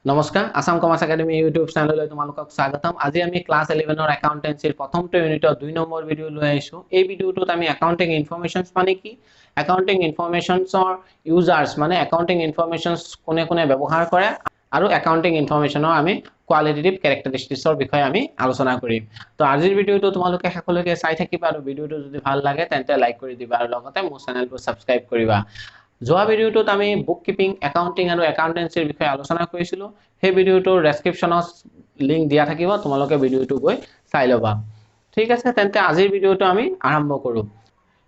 নমস্কাৰ Assam commerce academy YouTube চেনেললৈ তোমালোকক স্বাগতম। আজি আমি ক্লাছ 11ৰ একাউন্টেন্সিৰ প্ৰথমটো ইউনিটৰ 2 নম্বৰ ভিডিও লৈ আহিছো। এই ভিডিওটোত আমি একাউন্টিং ইনফৰমেশনস মানে কি, একাউন্টিং ইনফৰমেশনসৰ ইউজাৰ্স মানে একাউন্টিং ইনফৰমেশনস কোনে কোনে ব্যৱহাৰ কৰে আৰু একাউন্টিং ইনফৰমেশনৰ আমি কোৱালিটেটিভ ক্যাৰেক্টাৰিষ্টিক্সৰ বিষয়ে আমি আলোচনা কৰিম। তো আজিৰ ভিডিওটো তোমালোকে শেষলৈকে চাই থাকিবা আৰু ভিডিওটো যদি ভাল লাগে তেন্তে লাইক কৰি দিবা আৰু লগতে মোৰ চেনেলটো সাবস্ক্ৰাইব কৰিবা। যোৱা ভিডিওটোত আমি বুক কিপিং, একাউন্টিং আৰু একাউন্টেন্সিৰ বিষয়ে আলোচনা কৰিছিলো। সেই ভিডিওটোৰ ডেসক্ৰিপচনত লিংক দিয়া থাকিব, তোমালোকে ভিডিওটো গৈ চাই লবা। ঠিক আছে, তেন্তে আজিৰ ভিডিওটো আমি আৰম্ভ কৰো।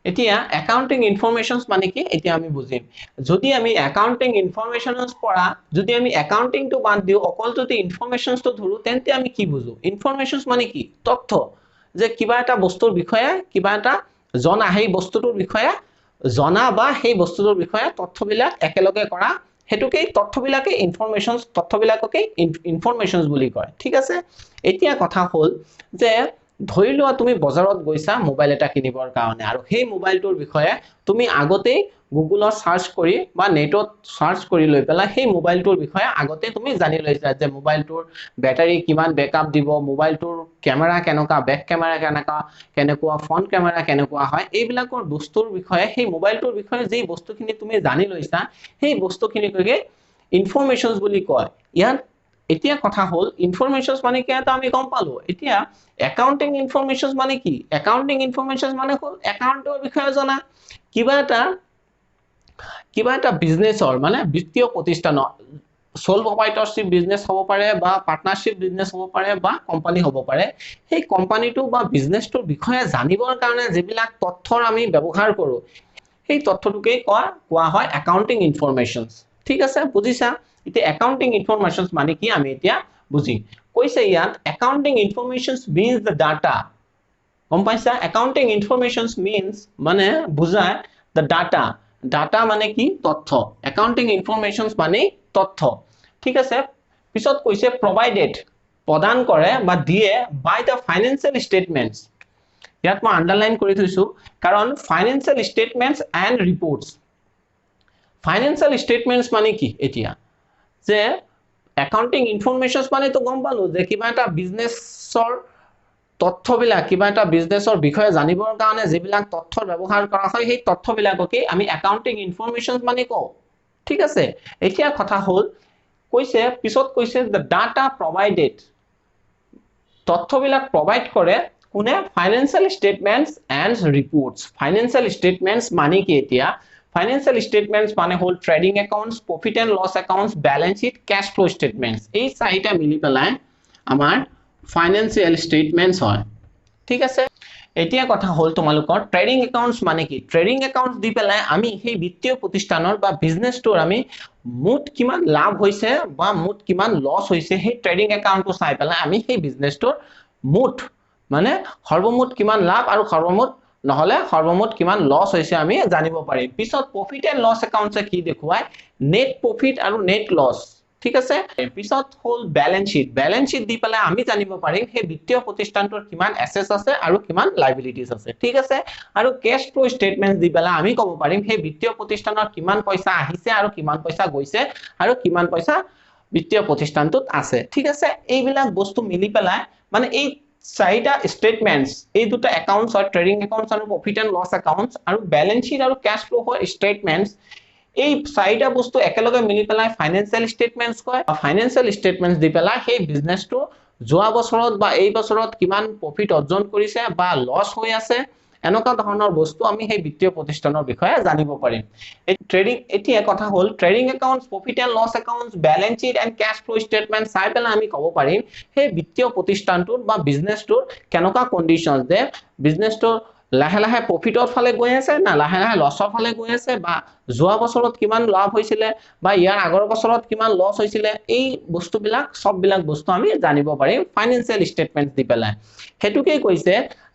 এতিয়া একাউন্টিং ইনফৰমেশনস মানে কি এতিয়া আমি বুজিম। যদি আমি একাউন্টিং ইনফৰমেশনস পৰা যদি আমি একাউন্টিংটো বাদ দিও অকল যদি ইনফৰমেশনসটো ধৰো তেন্তে আমি কি বুজো। ইনফৰমেশনস মানে কি তথ্য, যে কিবা এটা বস্তুৰ বিষয়ে কিবা এটা জনা, সেই বস্তুটোৰ বিষয়ে জনা বা সেই বস্তুটোৰ বিষয়ে তথ্যবিলাক একেলগে কৰা, হেতুকেই তথ্যবিলাকে ইনফৰমেশনস, তথ্যবিলাককে ইনফৰমেশনস বুলি কয়। ঠিক আছে, এতিয়া কথা হল যে ধৰি লোৱা তুমি বজাৰত গৈছা মোবাইল এটা কিনিবৰ কাৰণে আৰু সেই মোবাইলটোৰ বিষয়ে তুমি আগতেই গুগলত সাৰ্চ কৰি বা নেটত সাৰ্চ কৰি লৈ পেলাই সেই মোবাইলটোৰ বিষয়ে আগতে তুমি জানি লৈছা যে মোবাইলটোৰ ব্যাটাৰি কিমান বেকআপ দিব, মোবাইলটোৰ ক্যামেৰা কেনেকুৱা, বেক ক্যামেৰা কেনেকুৱা, ফ্ৰন্ট ক্যামেৰা কেনেকুৱা হয়, এইবিলাকৰ বস্তুৰ বিষয়ে সেই মোবাইলটোৰ বিষয়ে যি বস্তুখিনি তুমি জানি লৈছা সেই বস্তুখিনিকে ইনফৰমেশনস বুলি কয়। ইয়াত এতিয়া কথা হল ইনফৰমেশনস মানে কি এটা আমি গম পালো। এতিয়া একাউন্টিং ইনফৰমেশনস মানে কি, একাউন্টিং ইনফৰমেশনস মানে হল একাউন্টৰ বিষয়ে জনা, কিবা এটা বিজনেছৰ মানে বিত্তীয় প্ৰতিষ্ঠানৰ সোল প্ৰপাইটৰশিপ বিজনেছ হ'ব পাৰে বা পাৰ্টনাৰশিপ বিজনেছ হ'ব পাৰে বা কোম্পানী হ'ব পাৰে, সেই কোম্পানীটো বা বিজনেছটোৰ বিষয়ে জানিবৰ কাৰণে যিবিলাক তথ্যৰ আমি ব্যৱহাৰ কৰো সেই তথ্যটোকে কোৱা হয় একাউন্টিং ইনফৰমেশনস। ঠিক আছে, বুজিছা। এতিয়া একাউন্টিং ইনফৰমেশনস মানে কি আমি এতিয়া বুজিম। কৈছে ইয়াত একাউন্টিং ইনফৰমেশনস means the data, গম পাইছা। একাউন্টিং ইনফৰমেশনস means মানে বুজায় the data, ডাটা মানে কি তথ্য, একাউন্টিং ইনফৰমেশনস মানে তথ্য। ঠিক আছে, পিছত কৈছে provided, প্ৰদান কৰে বা দিয়ে by the financial statements, ইয়াত মই আন্ডাৰলাইন কৰি থৈছো কাৰণ financial statements and reports. Financial statements মানে কি, এতিয়া যে একাউন্টিং ইনফৰমেশনস মানে তো গম পালো যে কিবা এটা বিজনেছৰ তথ্যবিলাক, কিবা এটা বিজনেছৰ বিষয়ে জানিবৰ কাৰণে যিবিলাক তথ্যৰ ব্যৱহাৰ কৰা হয় সেই তথ্যবিলাককে আমি একাউন্টিং ইনফৰমেশনস মানে কওঁ। ঠিক আছে, এতিয়া কথা হল কৈছে পিছত কৈছে the data provided, তথ্যবিলাক প্ৰভাইড কৰে কোনে, financial statements and reports. Financial statements মানে কি, এতিয়া ফাইনান্সিয়েল স্টেটমেন্টস মানে হল trading accounts, profit and loss accounts, balance sheet, cash flow statements. এই চাৰিটা মিলি পেলাই আমাৰ ফাইনান্সিয়েল স্টেটমেন্টস হয়। ঠিক আছে, এতিয়া কথা হল তোমালোকৰ ট্ৰেডিং একাউন্টস মানে কি। ট্ৰেডিং একাউন্টস দি পেলাই আমি সেই বিত্তীয় প্ৰতিষ্ঠানৰ বা বিজনেছটোৰ আমি মুঠ কিমান লাভ হৈছে বা মুঠ কিমান লস হৈছে সেই ট্ৰেডিং একাউন্টটো চাই পেলাই আমি সেই বিজনেছটোৰ মুঠ মানে সৰ্বমুঠ কিমান লাভ আৰু সৰ্বমুঠ কিমান লস হৈছে আমি জানিব পাৰিম। পিছত প্ৰফিট এন্ড লস একাউন্টছে কি দেখুৱায়, নেট প্ৰফিট আৰু নেট লস। ঠিক আছে, পিছত হল ব্যালেন্স শীট। ব্যালেন্স শীট দি পেলাই আমি জানিব পাৰিম সেই বিত্তীয় প্ৰতিষ্ঠানটোৰ কিমান এসেটস আছে আৰু কিমান লায়াবিলিটিজ আছে। ঠিক আছে, আৰু ক্যাশ ফ্লো স্টেটমেন্টস দি পেলাই আমি ক'ব পাৰিম সেই বিত্তীয় প্ৰতিষ্ঠানৰ কিমান পইচা আহিছে আৰু কিমান পইচা গৈছে আৰু কিমান পইচা বিত্তীয় প্ৰতিষ্ঠানটোত আছে। ঠিক আছে, এইবিলাক বস্তু মিলি পেলাই মানে এই চাৰিটা স্টেটমেন্টস, এই দুটা একাউন্টস হয় ট্ৰেডিং একাউন্টস আৰু প্ৰফিট এন্ড লস একাউন্টস, আৰু ব্যালেন্স শীট আৰু ক্যাশ ফ্লো হয় স্টেটমেন্টস। এই চাৰিটা বস্তু একেলগে মিলি পেলাই ফাইনান্সিয়েল স্টেটমেন্টস কয়। ফাইনান্সিয়েল স্টেটমেন্টস দি পেলাই সেই বিজনেছটো যোৱা বছৰত বা এই বছৰত কিমান প্ৰফিট অৰ্জন কৰিছে বা লস হৈ আছে, এনেকুৱা ধৰণৰ বস্তু আমি সেই বিত্তীয় প্ৰতিষ্ঠানৰ বিষয়ে জানিব পাৰিম। এতিয়া কথা হল trading accounts, profit and loss accounts, balance sheet and cash flow statement চাই পেলাই আমি ক'ব পাৰিম সেই বিত্তীয় প্ৰতিষ্ঠানটোৰ বা বিজনেছটোৰ কেনেকুৱা কন্ডিশন, যে বিজনেছটো লাহে লাহে প্ৰফিটৰ ফালে গৈ আছে না লাহে লাহে লসৰ ফালে গৈ আছে, বা যোৱা বছৰত কিমান লাভ হৈছিলে বা ইয়াৰ আগৰ বছৰত কিমান লস হৈছিলে, এই বস্তুবিলাক সববিলাক বস্তু আমি জানিব পাৰিম ফাইনান্সিয়েল স্টেটমেন্টস দি পেলাই। হেতুকে কৈছে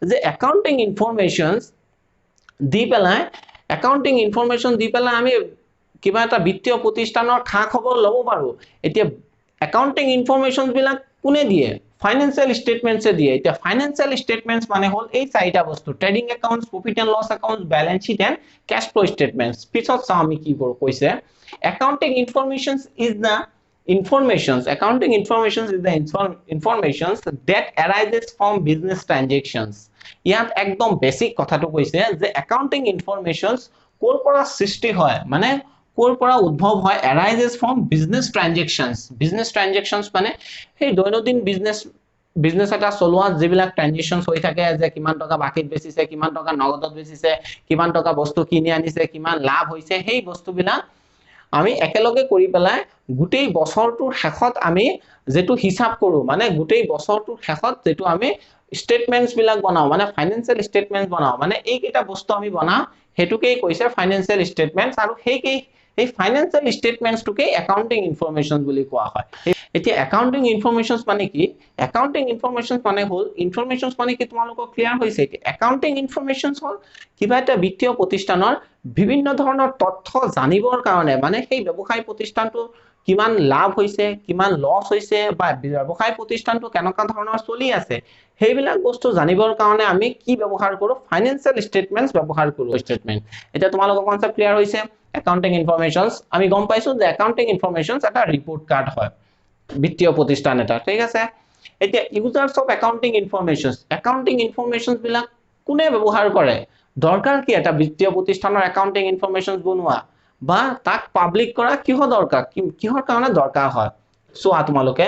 যে একাউন্টিং ইনফৰমেশনস দি পেলাই, একাউন্টিং ইনফৰমেশন দি পেলাই আমি কিবা এটা বিত্তীয় প্ৰতিষ্ঠানৰ খা খবৰ ল'ব পাৰো। এতিয়া একাউন্টিং ইনফৰমেশনস বিলাক কোনে দিয়ে, ফাইনান্সিয়েল স্টেটমেন্টসে দিয়ে। এতিয়া ফাইনান্সিয়েল স্টেটমেন্টস মানে হল এই চাৰিটা বস্তু trading accounts, profit and loss accounts, balance sheet and cash flow statements. পিছত চাও আমি কি কৈছে, accounting informations is the informations. Accounting informations is the informations that arises from business transactions. ইয়াত একদম বেসিক কথাটো কৈছে যে accounting informations কোৰ পৰা সৃষ্টি হয় মানে কোৰ পৰা উদ্ভৱ হয় arises from business transactions. Business transactions মানে সেই দৈনন্দিন বিজনেস এটা চলোৱা যিবিলাক ট্ৰানজেকশনস হৈ থাকে যে কিমান টকা বাকিত বেচিছে কিমান টকা নগদত বেচিছে কিমান টকা বস্তু কিনি আনিছে কিমান লাভ হৈছে সেই বস্তুবিলাক আমি একেলগে কৰি পেলাই গুটেই বছৰটোৰ শেষত আমি যেটো হিসাব কৰো মানে গুটেই বছৰটোৰ শেষত যেটো আমি স্টেটমেন্টস বিলাক বনাও মানে ফাইনান্সিয়েল স্টেটমেন্টস বনাও মানে এই কেটা বস্তু আমি বনাও হেতুকেই কৈছে ফাইনান্সিয়েল স্টেটমেন্টস আৰু এই ফাইনান্সিয়েল স্টেটমেন্টস টুকে একাউন্টিং ইনফৰমেশনস বুলি কোৱা হয় এতিয়া একাউন্টিং ইনফৰমেশনস মানে কি একাউন্টিং ইনফৰমেশনস মানে হল ইনফৰমেশনস মানে কি তোমালোকক ক্লিয়াৰ হৈছে এতিয়া একাউন্টিং ইনফৰমেশনস হল কিবা এটা বিত্তীয় প্ৰতিষ্ঠানৰ বিভিন্ন ধৰণৰ তথ্য জানিবৰ কাৰণে মানে সেই ব্যৱসায় প্ৰতিষ্ঠানটো কিমান লাভ হৈছে কিমান লস হৈছে বা ব্যৱসায় প্ৰতিষ্ঠানটো কেনেকা ধৰণৰ চলি আছে সেইবিলাক বস্তু জানিবৰ কাৰণে আমি কি ব্যৱহাৰ কৰো ফাইনান্সিয়েল স্টেটমেন্টস ব্যৱহাৰ কৰো স্টেটমেন্ট এটা তোমালোকৰ কনসেপ্ট ক্লিয়াৰ হৈছে accounting informations আমি গম পাইছো যে accounting informations এটা রিপোর্ট কার্ড হয় বিত্তীয় প্রতিষ্ঠান এটা ঠিক আছে এতিয়া ইউজার্স অফ accounting informations বিলাক কোনে ব্যৱহাৰ কৰে দৰকাৰ কি এটা বিত্তীয় প্ৰতিষ্ঠানৰ accounting informations বনোৱা বা তাক পাবলিক কৰা কিহ দৰকাৰ কিহৰ কাৰণে দৰকাৰ হয় সো তোমালোকে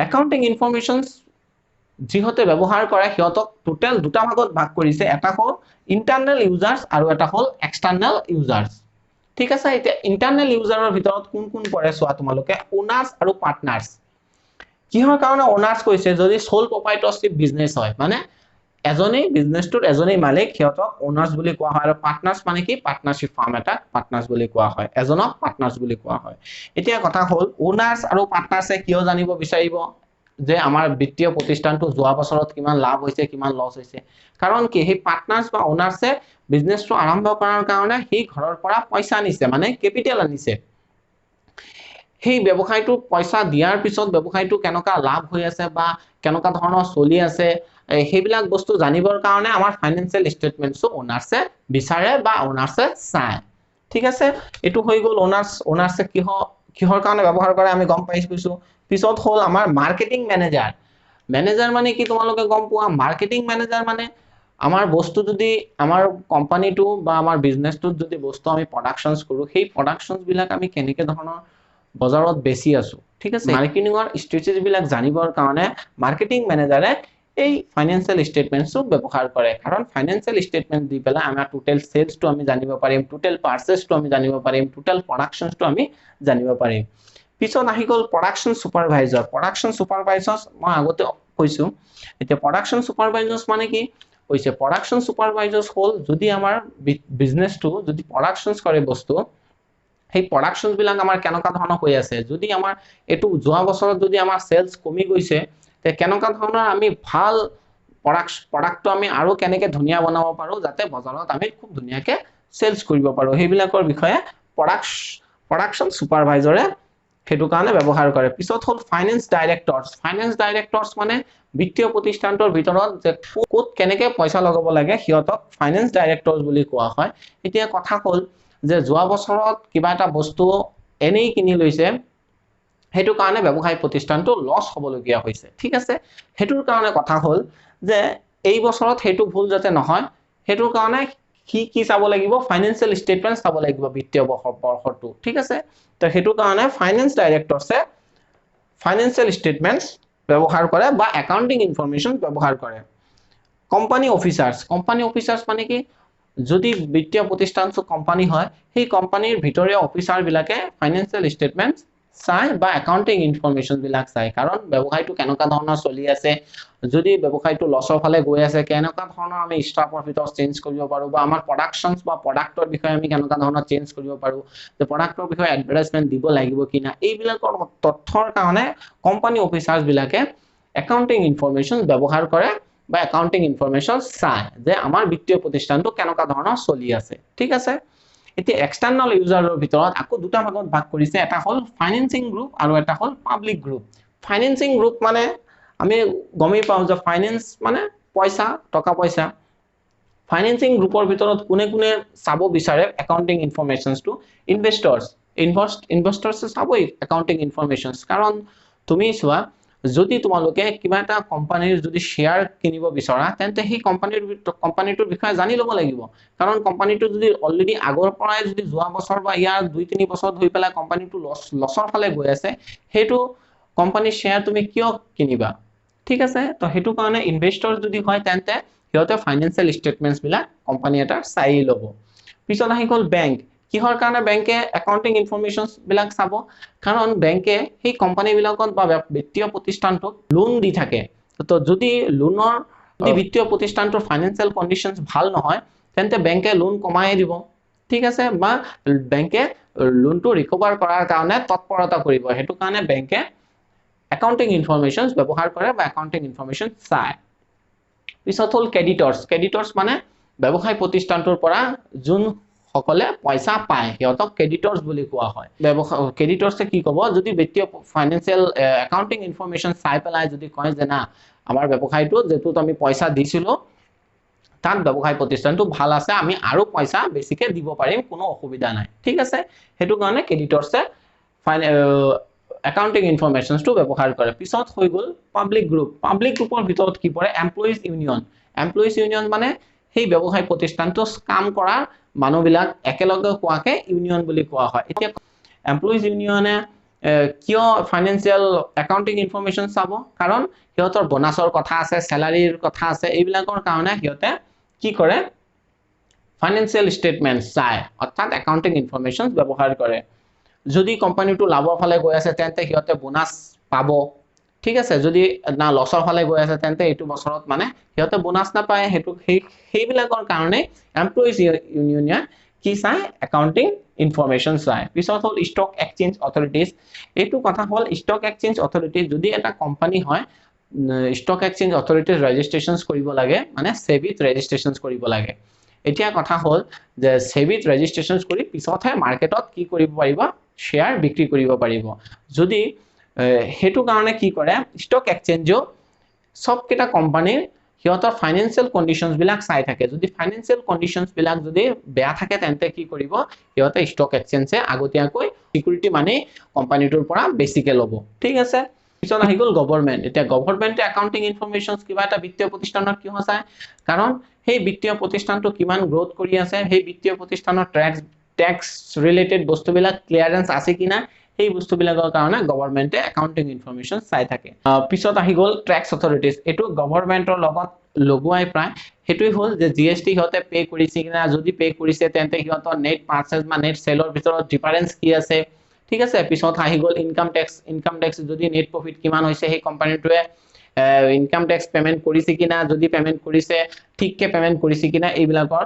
accounting informations যিহতে ব্যৱহাৰ কৰে হিয়তক টোটাল দুটা ভাগত ভাগ কৰিছে এটা হ'ল ইন্টাৰনাল ইউজাৰ্স আৰু এটা হ'ল এক্সটাৰনাল ইউজাৰ্স ঠিক আছে এতিয়া ইন্টাৰনাল ইউজাৰৰ ভিতৰত কোন পৰে সোৱা তোমালোকে ওনাৰ্স আৰু পাৰ্টনাৰ্স কিহৰ কাৰণে ওনাৰ্স কৈছে যদি সোল প্ৰপাইটৰশিপ বিজনেস হয় মানে এজনেই বিজনেসটোৰ এজনেই মালিক হিয়তক ওনাৰ্স বুলি কোৱা হয় আৰু পাৰ্টনাৰ্স মানে কি পাৰ্টনাৰশিপ ফাৰ্ম এটা পাৰ্টনাৰ্স বুলি কোৱা হয় এজনক পাৰ্টনাৰ্স বুলি কোৱা হয় এতিয়া কথা হ'ল ওনাৰ্স আৰু পাৰ্টনাৰ্সে কিয় জানিব বিচাৰিব যে আমাৰ বিত্তীয় প্ৰতিষ্ঠানটো যোৱা বছৰত কিমান লাভ হৈছে কিমান লস হৈছে কাৰণ কি হে পাৰ্টনাৰ্স বা ওনাৰ্সে বিজনেসটো আৰম্ভ কৰাৰ কাৰণে হি ঘৰৰ পৰা পইচা আনিছে মানে ক্যাপিটাল আনিছে সেই ব্যৱসায়টো পইচা দিয়াৰ পিছত ব্যৱসায়টো কেনকা লাভ হৈ আছে বা কেনকা ধৰণৰ চলি আছে হেবিলাক বস্তু জানিবৰ কাৰণে আমাৰ ফাইনান্সিয়েল স্টেটমেন্টসও ওনাৰ্সে বিচাৰে বা ওনাৰ্সে চায় ঠিক আছে এটো হৈ গল ওনাৰ্সে কিহৰ কাৰণে ব্যৱহাৰ কৰে আমি গম পাইছো পিছত হল আমাৰ মাৰ্কেটিং ম্যানেজাৰ মানে কি তোমালোকে গম পোৱা মাৰ্কেটিং ম্যানেজাৰ মানে আমাৰ বস্তু যদি আমাৰ কোম্পানীটো বা আমাৰ বিজনেসটো যদি বস্তু আমি প্ৰডাকশনস কৰো সেই প্ৰডাকশনস বিলাক আমি কেনেকে ধৰণৰ বজাৰত বেছি আছো ঠিক আছে মাৰ্কেটিংৰ ষ্ট্ৰেটেজি বিলাক জানিবৰ কাৰণে মাৰ্কেটিং ম্যানেজাৰে এই ফাইনান্সিয়েল স্টেটমেন্টসও ব্যৱহাৰ কৰে কাৰণ ফাইনান্সিয়েল স্টেটমেন্ট দি পেলা আমাৰ টোটাল সেলছটো আমি জানিব পাৰিম টোটাল পাৰচেজটো আমি জানিব পাৰিম টোটাল প্ৰডাকশনটো আমি জানিব পাৰিম পিছত আহি গল প্ৰডাকশন সুপাৰভাইজাৰ্স মই আগতে কৈছো এতিয়া প্ৰডাকশন সুপাৰভাইজাৰ্স মানে কি কৈছে প্ৰডাকশন সুপাৰভাইজাৰ্স হল যদি আমাৰ বিজনেসটো যদি প্ৰডাকশনস কৰে বস্তু সেই প্ৰডাকশনস বিলাক আমাৰ কেনকা ধৰণৰ হৈ আছে যদি আমাৰ এটো যোৱা বছৰত যদি আমাৰ সেলস কমি গৈছে তে কেনকা ধৰণৰ আমি ভাল প্ৰডাক্টটো আমি আৰু কেনেকে ধুনিয়া বনাব পাৰো যাতে বজাৰত আমি খুব ধুনিয়াকে সেলস কৰিব পাৰো হেবিলাকৰ বিষয়ে প্ৰডাকশন সুপাৰভাইজাৰে হেতু কাৰণে ব্যৱহাৰ কৰে পিছত হল ফাইনান্স ডাইৰেক্টৰস মানে বিত্তীয় প্ৰতিষ্ঠানটোৰ ভিতৰত যে কোত কেনেকে পইচা লগাব লাগে হিয়তক ফাইনান্স ডাইৰেক্টৰস বুলি কোৱা হয় এতিয়া কথা হল যে যোৱা বছৰত কিবা এটা বস্তু এনেই কিনি লৈছে হেতু কাৰণে ব্যৱসায় প্ৰতিষ্ঠানটো লস হবলগীয়া হৈছে ঠিক আছে হেতুৰ কাৰণে কথা হল যে এই বছৰত হেতু ভুল যাতে নহয় হেতুৰ কাৰণে কি চাব লাগিব ফাইনান্সিয়েল স্টেটমেন্টস চাব লাগিব বিত্তীয় বৰ্ষটো ঠিক আছে তো হেতু কাৰণে ফাইনান্স ডাইৰেক্টৰসে ফাইনান্সিয়েল স্টেটমেন্টস ব্যৱহাৰ কৰে বা একাউন্টিং ইনফৰমেশন ব্যৱহাৰ কৰে কোম্পানী অফিচাৰ্স মানে কি যদি বিত্তীয় প্ৰতিষ্ঠানটো কোম্পানী হয় সেই কোম্পানীৰ ভিতৰীয় অফিচাৰ বিলাকে ফাইনান্সিয়েল স্টেটমেন্টস চাই বা একাউন্টিং ইনফৰমেশন বিলাক চাই কাৰণ ব্যৱসায়টো কেনকা ধৰণৰ চলি আছে যদি ব্যৱসায়টো লসৰ ফালে গৈ আছে কেনকা ধৰণৰ আমি স্টক প্ৰফিটস চেঞ্জ কৰিব পাৰো বা আমাৰ প্ৰডাকশনস বা প্ৰডাক্টৰ বিষয়ে আমি কেনকা ধৰণৰ চেঞ্জ কৰিব পাৰো যে প্ৰডাক্টৰ বিষয়ে এডভাৰটাইজমেন্ট দিব লাগিব কিনা এইবিলাকৰ তথ্যৰ কাৰণে কোম্পানী অফিচাৰ্স বিলাকে একাউন্টিং ইনফৰমেশন ব্যৱহাৰ কৰে বা একাউন্টিং ইনফৰমেশন চাই যে আমাৰ বিত্তীয় প্ৰতিষ্ঠানটো কেনকা ধৰণৰ চলি আছে ঠিক আছে এতিয়া এক্সটাৰ্নাল ইউজাৰৰ ভিতৰত আকৌ দুটা ভাগত ভাগ কৰিছে এটা হল ফাইনান্সিং গ্ৰুপ আৰু এটা হল পাব্লিক গ্ৰুপ ফাইনান্সিং গ্ৰুপ মানে আমি গমেই পাওঁ যে ফাইনান্স মানে পইচা টকা পইচা ফাইনান্সিং গ্ৰুপৰ ভিতৰত কোনে চাব বিচাৰে একাউন্টিং ইনফৰমেশনস টু ইনভেস্টৰ্স ইনভেস্টৰছে চাবই একাউন্টিং ইনফৰমেশনস, কাৰণ তুমি চোৱা যদি তোমালোকে কিবা এটা কোম্পানীৰ যদি শেয়াৰ কিনিব বিচৰা তেন্তে সেই কোম্পানীটোৰ বিষয়ে জানি ল'ব লাগিব, কাৰণ কোম্পানীটো যদি অলৰেডি আগৰ পৰাই যদি যোৱা বছৰ বা ইয়াৰ 2-3 বছৰ ধৰি পেলাই কোম্পানীটো লছৰ ফালে গৈ আছে, সেইটো কোম্পানীৰ শেয়াৰ তুমি কিয় কিনিবা? ঠিক আছে, তো সেইটো কাৰণে ইনভেস্টৰ যদি হয় তেন্তে সিহঁতে ফাইনেন্সিয়েল ষ্টেটমেন্টছ বিলাক কোম্পানী এটা চাই ল'ব। পিছত আহি গ'ল বেংক। কিহৰ কাৰণে বেংকে একাউন্টিং ইনফৰমেশনস বিলাক চাব? কাৰণ বেংকে সেই কোম্পানী বিলাকত বা বিত্তীয় প্ৰতিষ্ঠানটোক লোন দি থাকে, তো যদি লোনৰ যদি বিত্তীয় প্ৰতিষ্ঠানটোৰ ফাইনেন্সিয়েল কন্ডিশনস ভাল নহয় তেন্তে বেংকে লোন কমাই দিব। ঠিক আছে, বা বেংকে লোনটো ৰিকভাৰ কৰাৰ কাৰণে তৎপৰতা কৰিব, সেইটো কাৰণে বেংকে একাউন্টিং ইনফৰমেশনস ব্যৱহাৰ কৰে বা একাউন্টিং ইনফৰমেশন চায়। পিছত হ'ল ক্ৰেডিটৰ্স মানে ব্যৱসায় প্ৰতিষ্ঠানটোৰ পৰা যোন সকলে পইচা পায় সিহঁতক ক্ৰেডিটৰ্স বুলি কোৱা হয়। ক্ৰেডিটৰ্সে কি ক'ব, যদি বিত্তীয় ফাইনেন্সিয়েল একাউন্টিং ইনফৰমেশন চাই পেলাই যদি কয় যে না আমাৰ ব্যৱসায়টো যেটোত আমি পইচা দিছিলো তাত ব্যৱসায় প্ৰতিষ্ঠানটো ভাল আছে, আমি আৰু পইচা বেছিকে দিব পাৰিম, কোনো অসুবিধা নাই। ঠিক আছে, সেইটো কাৰণে ক্ৰেডিটৰ্সে একাউন্টিং ইনফৰমেশনসটো ব্যৱহাৰ কৰে। পিছত হৈ গ'ল পাব্লিক গ্ৰুপৰ ভিতৰত কি পৰে? এমপ্লয়িজ ইউনিয়ন মানে সেই ব্যৱসায় প্ৰতিষ্ঠানটোত কাম কৰা মানুহবিলাক একেলগে কোৱাকে ইউনিয়ন বুলি কোৱা হয়। এতিয়া এমপ্লয়িজ ইউনিয়নে কিয় ফাইনেন্সিয়েল একাউন্টিং ইনফৰমেশন চাব? কাৰণ সিহঁতৰ বোনাছৰ কথা আছে, স্যালাৰিৰ কথা আছে, এইবিলাকৰ কাৰণে সিহঁতে কি কৰে? ফাইনেন্সিয়েল ষ্টেটমেন্টস চায়, অৰ্থাৎ একাউন্টিং ইনফৰমেশন ব্যৱহাৰ কৰে। যদি কোম্পানীটো লাভৰ ফালে গৈ আছে তেন্তে সিহঁতে বোনাছ পাব। ঠিক আছে, যদি না লছৰ ফালে গৈ আছে তেন্তে এইটো বছৰত মানে সিহঁতে বোনাছ নাপায়, সেইবিলাকৰ কাৰণে এমপ্লয়িজ ইউনিয়নে কি চায়? একাউন্টিং ইনফৰমেশন চায়। পিছত হ'ল ষ্টক এক্সচেঞ্জ অথৰিটিজ। এইটো কথা হ'ল ষ্টক এক্সচেঞ্জ অথৰিটি যদি এটা কোম্পানী হয়, ষ্টক এক্সচেঞ্জ অথৰিটিজ ৰেজিষ্ট্ৰেচন কৰিব লাগে, মানে সেবিত ৰেজিষ্ট্ৰেচন কৰিব লাগে। এতিয়া কথা হ'ল যে সেবিত ৰেজিষ্ট্ৰেচন কৰি পিছতহে মাৰ্কেটত কি কৰিব পাৰিব? শেয়াৰ বিক্ৰী কৰিব পাৰিব। যদি হেতু কাৰণে কি কৰে? ষ্টক এক্সচেঞ্জও সবকেইটা কোম্পানীৰ সিহঁতৰ ফাইনেন্সিয়েল কন্ডিশনস বিলাক চাই থাকে। যদি ফাইনেন্সিয়েল কন্ডিশনস বিলাক যদি বেয়া থাকে তেন্তে কি কৰিব? সিহঁতে ষ্টক এক্সচেঞ্জে আগতীয়াকৈ সিকিউৰিটি মানে কোম্পানীটোৰ পৰা বেছিকে ল'ব। ঠিক আছে, পিছত আহি গ'ল গভৰ্ণমেণ্ট। এতিয়া গভৰ্ণমেণ্টে একাউন্টিং ইনফৰমেশনস কিবা এটা বিত্তীয় প্ৰতিষ্ঠানৰ কিয় চায়? কাৰণ সেই বিত্তীয় প্ৰতিষ্ঠানটো কিমান গ্ৰোথ কৰি আছে, সেই বিত্তীয় প্ৰতিষ্ঠানৰ ট্যাক্স ৰিলেটেড বস্তুবিলাক ক্লিয়াৰেন্স আছে কিনা, সেই বস্তুবিলাকৰ কাৰণে গভৰ্ণমেণ্টে একাউন্টিং ইনফৰমেশন চাই থাকে। পিছত আহি গ'ল ট্যাক্স অথৰিটিজ। এইটো গভৰ্ণমেণ্টৰ লগত লগোৱাই প্ৰায়, সেইটোই হ'ল যে জিএসটি সিহঁতে পে কৰিছে কিনা, যদি পে কৰিছে তেন্তে সিহঁতৰ নেট পাৰ্চেজ বা নেট সেলৰ ভিতৰত ডিফাৰেন্স কি আছে। ঠিক আছে, পিছত আহি গ'ল ইনকাম টেক্স, যদি নেট প্ৰফিট কিমান হৈছে সেই কোম্পানীটোৱে ইনকাম টেক্স পেমেন্ট কৰিছে কিনা, যদি পেমেন্ট কৰিছে ঠিককে পেমেন্ট কৰিছে কিনা, এইবিলাকৰ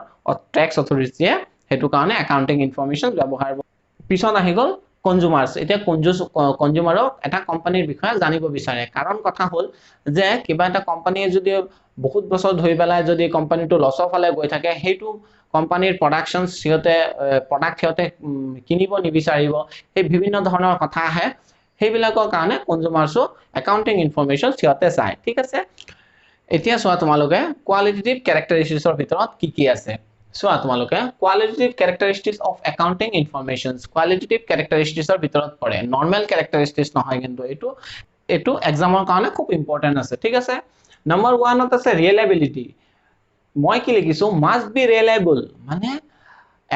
ট্যাক্স অথৰিটিয়ে হেতু কাৰণে একাউন্টিং ইনফৰমেশন ব্যৱহাৰ কৰে। পিছত আহি গ'ল কনজিউমাৰ্স। এতিয়া কনজিউমাৰক এটা কোম্পানীৰ বিষয়ে জানিব বিচাৰে, কাৰণ কথা হ'ল যে কিবা এটা কোম্পানীয়ে যদি বহুত বছৰ ধৰি পেলাই যদি কোম্পানীটো লছৰ ফালে গৈ থাকে, সেইটো কোম্পানীৰ প্ৰডাকশন প্ৰডাক্ট সিহঁতে কিনিব নিবিচাৰিব, সেই বিভিন্ন ধৰণৰ কথা আহে, সেইবিলাকৰ কাৰণে কনজিউমাৰ্সও একাউন্টিং ইনফৰমেশন সিহঁতে চায়। ঠিক আছে, এতিয়া চোৱা তোমালোকে কোৱালিটেটিভ ক্যাৰেক্টাৰিষ্টিক্সৰ ভিতৰত কি কি আছে। চোৱা তোমালোকে কোৱালিটেটিভ ক্যাৰেক্টাৰিষ্টিক্স অফ একাউন্টিং ইনফৰমেশনস। কোৱালিটেটিভ ক্যাৰেক্টাৰিষ্টিক্সৰ ভিতৰত পৰে, নৰ্মেল ক্যাৰেক্টাৰিষ্টিক্স নহয়, কিন্তু এইটো এক্সামৰ কাৰণে খুব ইম্পৰ্টেন্ট আছে। ঠিক আছে, নম্বৰ 1ত আছে ৰিয়েলাবিলিটি। মই কি লিখিছো? মাষ্ট বি ৰিয়েলাবল, মানে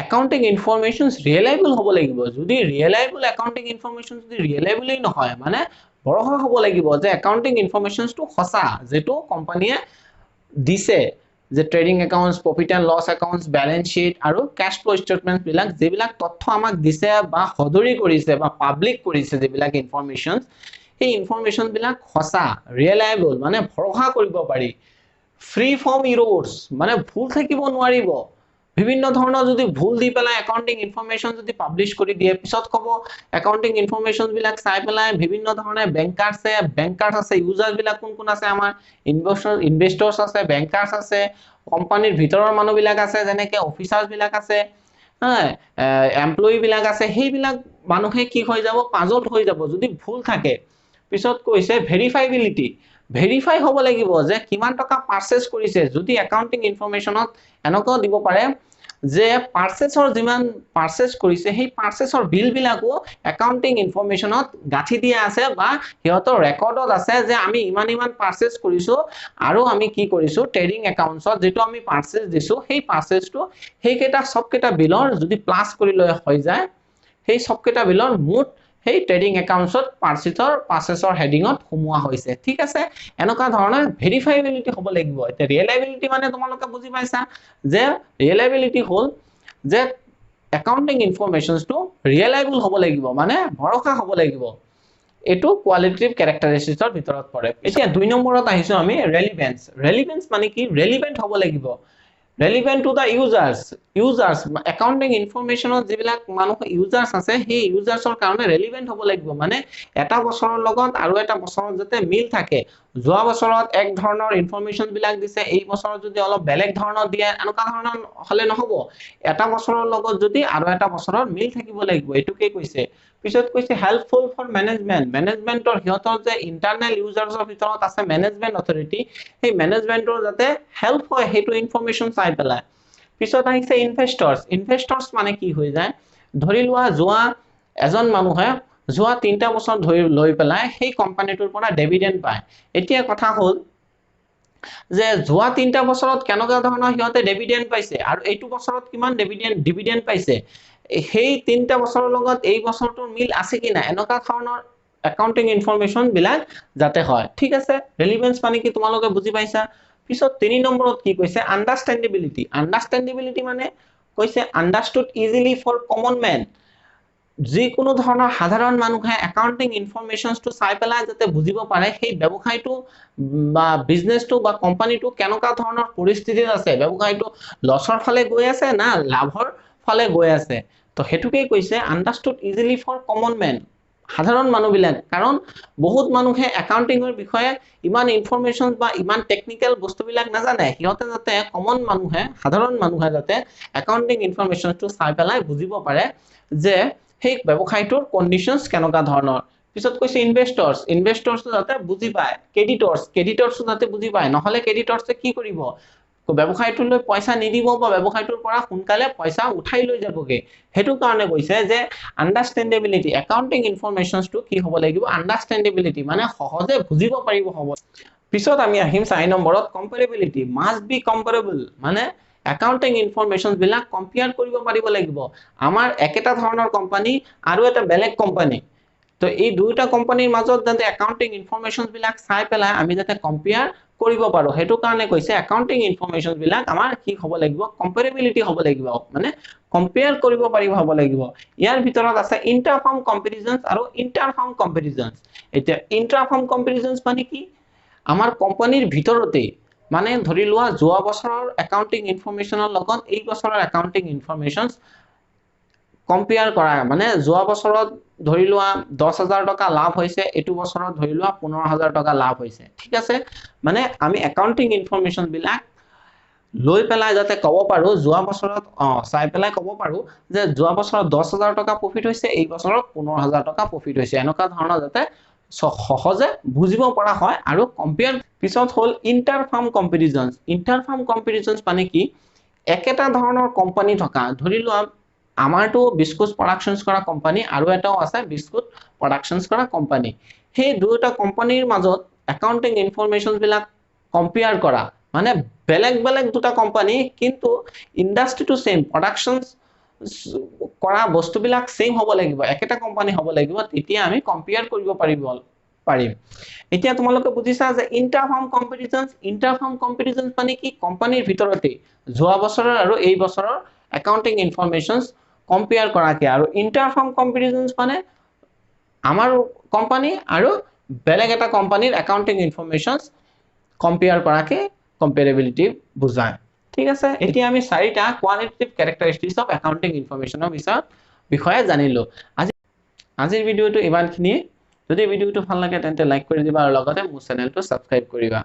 একাউন্টিং ইনফৰমেশনস ৰিয়েলাবল হ'ব লাগিব। যদি ৰিয়েলাবল একাউন্টিং ইনফৰমেশন যদি ৰিয়েলাবলই নহয়, মানে ভৰসা হ'ব লাগিব যে একাউন্টিং ইনফৰমেশনসটো সঁচা, যেটো কোম্পানীয়ে দিছে, যে trading accounts, profit and loss accounts, balance sheet আৰু ক্যাশ ফ্লো ষ্টেটমেন্ট বিলাক যেবিলাক তথ্য আমাক দিছে বা সদৰি কৰিছে বা পাব্লিক কৰিছে, যেবিলাক ইনফৰমেশনস, সেই ইনফৰমেশন বিলাক সঁচা, ৰিয়েলাবল, মানে ভৰসা কৰিব পাৰি। ফ্ৰী ফ্ৰম ইৰৰ্স, মানে ভুল থাকিব নোৱাৰিব। বিভিন্ন ধৰণৰ যদি ভুল দি পেলাই একাউন্টিং ইনফৰমেশন যদি পাবলিশ কৰি দিয়ে, পিছত ক'ব একাউন্টিং ইনফৰমেশন বিলাক চাই পেলাই বিভিন্ন ধৰণে বেংকাৰ্স আছে, ইউজাৰ্স বিলাক কোন আছে? আমাৰ ইনভেস্টৰ্স আছে, বেংকাৰ্স আছে, কোম্পানীৰ ভিতৰৰ মানুহ বিলাক আছে, যেনেকে অফিচাৰ্স বিলাক আছে, এমপ্লয়ি বিলাক আছে, সেইবিলাক মানুহে কি হৈ যাব? পাজল হৈ যাব যদি ভুল থাকে। পিছত কৈছে ভেৰিফাইবিলিটি, ভেৰিফাই হ'ব লাগিব যে কিমান টকা পাৰচেজ কৰিছে। যদি একাউন্টিং ইনফৰমেশনত এনেকুৱা দিব পাৰে যে পাৰ্চেছৰ যিমান পাৰ্চেছ কৰিছে সেই পাৰ্চেছৰ বিল বিলাকো একাউন্টিং ইনফৰমেশনত গাঁঠি দিয়া আছে বা হিয়তৰ ৰেকৰ্ডত আছে যে আমি ইমান ইমান পাৰ্চেছ কৰিছো আৰু আমি কি কৰিছো ট্ৰেডিং একাউন্টছত যেটো আমি পাৰ্চেছ দিছো সেই পাৰ্চেছটো সেইকেটা সবকেটা বিলৰ যদি প্লাস কৰি লৈ হৈ যায় সেই সবকেটা বিলৰ মুঠ সেই ট্ৰেডিং একাউন্টছত পাৰ্চেছৰ হেডিংত সোমোৱা হৈছে ঠিক আছে এনেকা ধৰণৰ ভেৰিফাইবিলিটি হ'ব লাগিব এটা ৰিলায়েবিলিটি মানে তোমালোকে বুজি পাইছা যে ৰিলায়েবিলিটি হল যে একাউন্টিং ইনফৰমেশনস টু ৰিলায়েবল হ'ব লাগিব মানে ভৰসা হ'ব লাগিব এটো কোৱালিটেটিভ ক্যাৰেক্টাৰিষ্টিক্সৰ ভিতৰত পৰে এতিয়া 2 নম্বৰত আহিছো আমি ৰেলেভেন্স মানে কি ৰেলেভেন্ট হ'ব লাগিব relevant to the users accounting information যিবিলাক মানুহ ইউজার্স আছে সেই ইউজাৰ্সৰ কাৰণে relevant হ'ব লাগিব মানে এটা বছৰৰ লগত আৰু এটা বছৰত যাতে মিল থাকে যোৱা বছৰত এক ধৰণৰ ইনফৰমেশন বিলাক দিছে এই বছৰত যদি অলপ বেলেগ ধৰণৰ দিয়ে এনেকা ধৰণৰ হলে নহব এটা বছৰৰ লগত যদি আৰু এটা বছৰত মিল থাকিব লাগিব এটোকে কৈছে পিছত কৈছে হেল্পফুল ফৰ মেনেজমেন্টৰ হিয়তৰ যে ইন্টাৰনেল ইউজাৰ্সৰ ভিতৰত আছে মেনেজমেন্ট অথৰিটি সেই মেনেজমেন্টৰ যাতে হেল্প হয় হেতু ইনফৰমেশন চাই পেলাই পিছত আহিছে ইনভেস্টৰ্স মানে কি হৈ যায় ধৰি লোৱা যোৱা এজন মানুহে যোৱা 3টা বছৰ ধৰি লৈ পেলাই সেই কোম্পানীটোৰ পৰা ডিভিডেন্ড পায় এতিয়া কথা হল যে যোৱা 3টা বছৰত কেনেকা ধৰণৰ হিয়তে ডিভিডেন্ড পাইছে আৰু এইটো বছৰত কিমান ডিভিডেন্ড পাইছে সেই 3টা বছৰৰ লগত এই বছৰটোৰ মিল আছে কি না এনেকা ধৰণৰ একাউন্টিং ইনফৰমেশন বিলাক যাতে হয় ঠিক আছে ৰেলেভেন্স মানে কি তোমালোকে বুজি পাইছা পিছত 3 নম্বৰত কি কৈছে আন্ডাৰস্ট্যান্ডেবিলিটি মানে কৈছে আন্ডাৰস্টুড ইজিলি ফৰ কমন ম্যান যি কোনো ধৰণৰ সাধাৰণ মানুহে একাউন্টিং ইনফৰমেশনস টু চাই পেলাই যাতে বুজিব পাৰে সেই ব্যৱসায়টো বা বিজনেসটো বা কোম্পানীটো কেনেকা ধৰণৰ পৰিস্থিতিত আছে ব্যৱসায়টো লছৰ ফালে গৈ আছে না লাভৰ ফালে গৈ আছে তো হেতুকে কৈছে আন্ডাৰস্টুড ইজিলি ফৰ কমন ম্যান সাধাৰণ মানুহবিলাক কাৰণ বহুত মানুহে একাউন্টিংৰ বিষয়ে ইমান ইনফৰমেশন বা ইমান টেকনিক্যাল বস্তুবিলাক নাজানে হিয়তে যাতে কমন মানুহে সাধাৰণ মানুহে যাতে একাউন্টিং ইনফৰমেশনটো চাই পেলাই বুজিব পাৰে যে সেই ব্যৱসায়টোৰ কন্ডিশনস কেনেকা ধৰণৰ পিছত কৈছে ইনভেস্টৰ্স যাতে বুজি পায় ক্ৰেডিটৰ্স যাতে বুজি পায় নহলে ক্ৰেডিটৰ্সে কি কৰিব ব্যৱসায়টোলৈ পইচা নিদিব বা ব্যৱসায়টোৰ পৰা সোনকালে পইচা উঠাই লৈ যাবগে হেতু কাৰণে কৈছে যে আন্ডাৰস্ট্যান্ডেবিলিটি একাউন্টিং ইনফৰমেশনস টু কি হ'ব লাগিব আন্ডাৰস্ট্যান্ডেবিলিটি মানে সহজে বুজিব পাৰিব হ'ব পিছত আমি আহিম 4 নম্বৰত কম্পাৰেবিলিটি মাস্ট বি কম্পাৰেবল মানে একাউন্টিং ইনফৰমেশনস বিলাক কম্পেয়াৰ কৰিব পাৰিব লাগিব আমাৰ একেটা ধৰণৰ কোম্পানী আৰু এটা বেলেগ কোম্পানী তো এই দুইটা কোম্পানীৰ মাজত যাতে একাউন্টিং ইনফৰমেশনস বিলাক চাই পেলাই আমি যাতে কম্পেয়াৰ কৰিব পাৰো হেতু কাৰণে কৈছে একাউন্টিং ইনফৰমেশনস বিলাক আমাৰ কি হ'ব লাগিব কম্পাৰেবিলিটি হ'ব লাগিব মানে কম্পেয়াৰ কৰিব পাৰিব হ'ব লাগিব ইয়াৰ ভিতৰত আছে ইন্টাৰফাৰ্ম কম্পেৰিজনস আৰু ইন্টাৰফাৰ্ম কম্পেৰিজনস এতিয়া ইন্টাৰফাৰ্ম কম্পেৰিজনস মানে কি আমাৰ কোম্পানীৰ ভিতৰতে মানে ধৰি লোৱা যোৱা বছৰৰ একাউন্টিং ইনফৰমেশনৰ লগত এই বছৰৰ একাউন্টিং ইনফৰমেশনস কম্পেয়াৰ কৰা মানে যোৱা বছৰত ধৰি লোৱা 10000 টকা লাভ হৈছে এটো বছৰত ধৰি লোৱা 15000 টকা লাভ হৈছে ঠিক আছে মানে আমি একাউন্টিং ইনফৰমেশন বিলাক লৈ পেলাই যাতে কব পাৰো যোৱা বছৰত চাই পেলাই কব পাৰো যে যোৱা বছৰত 10000 টকা প্ৰফিট হৈছে এই বছৰত 15000 টকা প্ৰফিট হৈছে এনেকা ধৰণৰ যাতে সহজে বুজিব পৰা হয় আৰু কম্পেয়াৰ পিছত হল ইন্টাৰফাৰ্ম কম্পেৰিজনস মানে কি একেটা ধৰণৰ কোম্পানী থকা ধৰি লোৱা আমাৰটো বিস্কুট প্ৰডাকশনস কৰা কোম্পানী আৰু এটাও আছে বিস্কুট প্ৰডাকশনস কৰা কোম্পানী সেই দুটা কোম্পানীৰ মাজত একাউন্টিং ইনফৰমেশনস বিলাক কম্পেয়াৰ কৰা মানে বেলেগ দুটা কোম্পানী কিন্তু ইন্ডাস্ট্ৰিটো সেম প্ৰডাকশনস কৰা বস্তুবিলাক সেম হ'ব লাগিব একেটা কোম্পানী হ'ব লাগিব তেতিয়া আমি কম্পেয়াৰ কৰিব পাৰিম এতিয়া তোমালোকে বুজিছা যে ইন্টাৰফাৰ্ম কম্পেৰিজনস মানে কি কোম্পানীৰ ভিতৰতে যোৱা বছৰৰ আৰু এই বছৰৰ একাউন্টিং ইনফৰমেশনস কম্পেয়াৰ কৰাকে আৰু ইন্টাৰফাৰ্ম কম্পেৰিজনস মানে আমাৰ কোম্পানী আৰু বেলেগ এটা কোম্পানীৰ একাউন্টিং ইনফৰমেশনস কম্পেয়াৰ কৰাকে কম্পাৰেবিলিটি বুজায় ঠিক আছে এতিয়া আমি 4টা কোৱালিটেটিভ ক্যাৰেক্টাৰিষ্টিক্স অফ একাউন্টিং ইনফৰমেশনৰ বিষয়ে জানিলো আজিৰ ভিডিওটো ইমানখিনি যদি ভিডিওটো ভাল লাগে তেন্তে লাইক কৰি দিবা আৰু লগতে মোৰ চেনেলটো সাবস্ক্ৰাইব কৰিবা